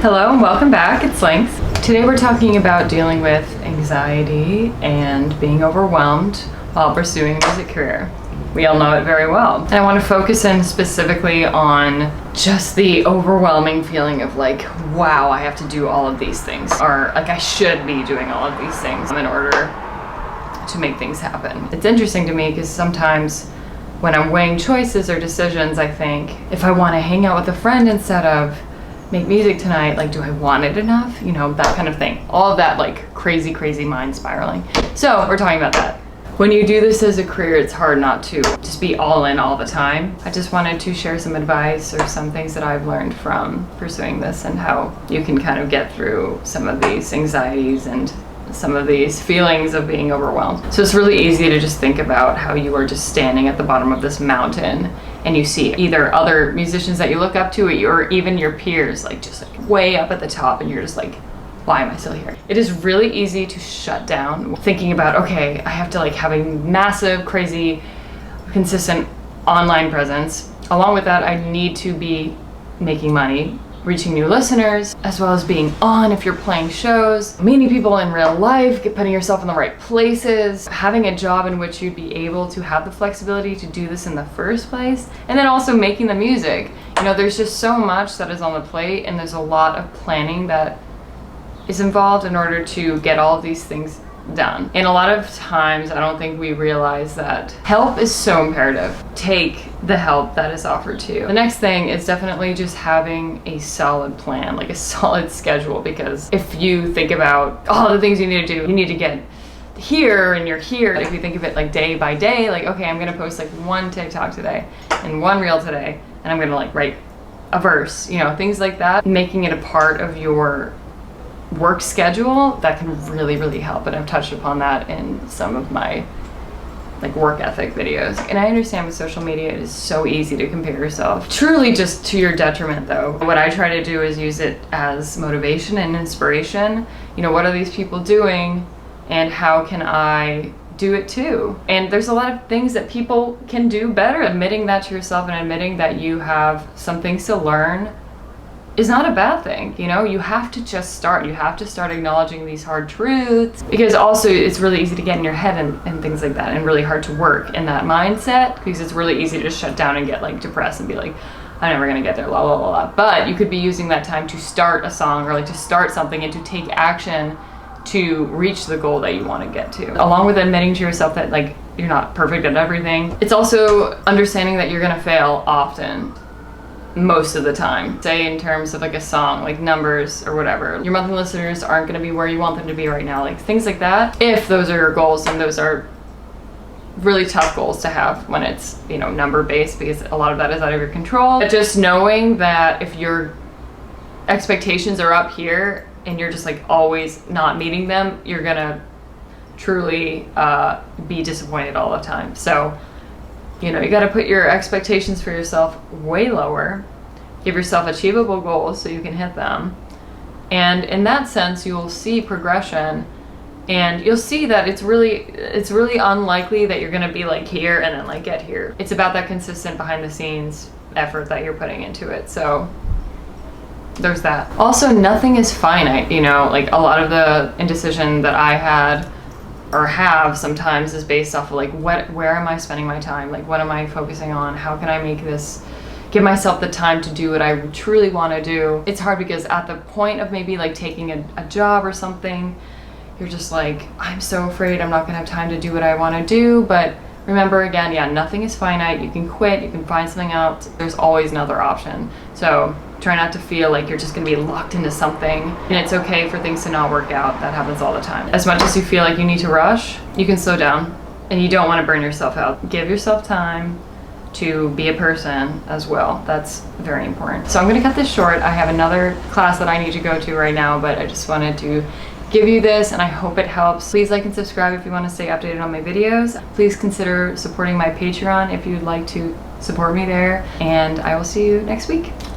Hello and welcome back, it's Llynks. Today we're talking about dealing with anxiety and being overwhelmed while pursuing a music career. We all know it very well. And I want to focus in specifically on just the overwhelming feeling of like, wow, I have to do all of these things. Or like I should be doing all of these things in order to make things happen. It's interesting to me because sometimes when I'm weighing choices or decisions, I think if I want to hang out with a friend instead of make music tonight, like, do I want it enough? You know, that kind of thing. All of that like crazy mind spiraling. So we're talking about that. When you do this as a career, it's hard not to just be all in all the time. I just wanted to share some advice or some things that I've learned from pursuing this and how you can kind of get through some of these anxieties and some of these feelings of being overwhelmed. So it's really easy to just think about how you are just standing at the bottom of this mountain and you see either other musicians that you look up to or even your peers like just like way up at the top, and you're just like, why am I still here? It is really easy to shut down thinking about, okay, I have to like have a massive, crazy, consistent online presence. Along with that, I need to be making money, reaching new listeners, as well as being on if you're playing shows, meeting people in real life, putting yourself in the right places, having a job in which you'd be able to have the flexibility to do this in the first place, and then also making the music. You know, there's just so much that is on the plate, and there's a lot of planning that is involved in order to get all of these things done. And a lot of times I don't think we realize that help is so imperative. Take the help that is offered to you. The next thing is definitely just having a solid plan, like a solid schedule, because if you think about all the things you need to do, you need to get here and you're here. If you think of it like day by day, like, okay, I'm gonna post like one TikTok today and one reel today, and I'm gonna like write a verse, you know, things like that. Making it a part of your work schedule, that can really help, and I've touched upon that in some of my like work ethic videos. And I understand with social media it is so easy to compare yourself, truly just to your detriment though. What I try to do is use it as motivation and inspiration. You know, what are these people doing and how can I do it too? And there's a lot of things that people can do better. Admitting that to yourself and admitting that you have some things to learn is not a bad thing. You know, you have to just start. You have to start acknowledging these hard truths, because also it's really easy to get in your head and things like that, and really hard to work in that mindset, because it's really easy to just shut down and get like depressed and be like, I'm never gonna get there, blah, blah, blah, blah. But you could be using that time to start a song or like to start something and to take action to reach the goal that you want to get to. Along with admitting to yourself that like you're not perfect at everything, it's also understanding that you're gonna fail often. Most of the time. Say in terms of like a song, like numbers or whatever. Your monthly listeners aren't gonna be where you want them to be right now, like things like that. If those are your goals, and those are really tough goals to have when it's, you know, number based, because a lot of that is out of your control. But just knowing that if your expectations are up here and you're just like always not meeting them, you're gonna truly be disappointed all the time. So, you know, you got to put your expectations for yourself way lower, give yourself achievable goals so you can hit them. And in that sense, you'll see progression, and you'll see that it's really unlikely that you're going to be like here and then like get here. It's about that consistent behind the scenes effort that you're putting into it. So there's that. Also, nothing is finite, you know, like a lot of the indecision that I had or have sometimes is based off of like, where am I spending my time? Like, what am I focusing on? How can I make this, give myself the time to do what I truly want to do? It's hard because at the point of maybe like taking a job or something, you're just like, I'm so afraid I'm not gonna have time to do what I want to do. But remember, again, yeah, nothing is finite. You can quit, you can find something else. There's always another option. So try not to feel like you're just gonna be locked into something, and it's okay for things to not work out. That happens all the time. As much as you feel like you need to rush, you can slow down, and you don't want to burn yourself out. Give yourself time to be a person as well. That's very important. So I'm gonna cut this short. I have another class that I need to go to right now, but I just wanted to give you this, and I hope it helps. Please like and subscribe if you want to stay updated on my videos. Please consider supporting my Patreon if you'd like to support me there, and I will see you next week.